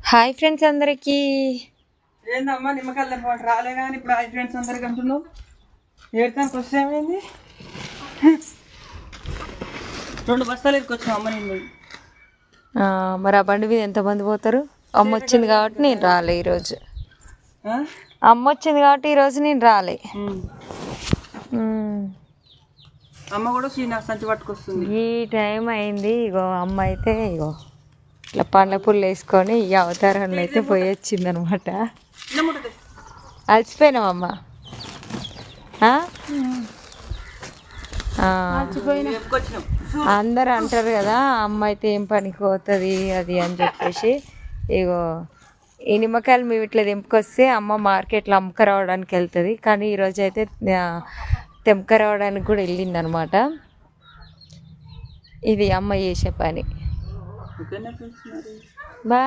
Hi friends అందరికి. ఏందమ్మా నిమ్మకాయలు తెంపమంటే రాలే కానీ ఇప్పుడు హాయ్ ఫ్రెండ్స్ అందరికి అంటున్నావు. ఏడతానికి వస్తే ఏమైంది? 2 బస్తాలు ఎత్తుకొచ్చాం అమ్మ నేను. మరి ఆ బండి మీద ఎంతమంది పోతారు? అమ్మ వచ్చింది కాబట్టి నేను రాలే ఈరోజు. అమ్మ వచ్చింది కాబట్టి ఈరోజు నేను రాలే. అమ్మ కూడా సంచి పట్టుకొస్తుంది. ఈ టైం అయింది. ఇగో అమ్మ అయితే ఇగో ఇట్లా పండ్ల పుల్లు వేసుకొని ఈ అవతారంలో అయితే పోయి వచ్చింది అనమాట. అలసిపోయినామమ్మ. అందరు అంటారు కదా అమ్మ అయితే ఏం పనికి పోతుంది అది అని చెప్పేసి. ఇగో ఈ నిమ్మకాయలు మేము ఇట్లా తెంపుకొస్తే అమ్మ మార్కెట్లో అమ్మక రావడానికి వెళ్తుంది. కానీ ఈరోజు అయితే తెంపక రావడానికి కూడా వెళ్ళింది అనమాట. ఇది అమ్మ చేసే పని. బాయ్.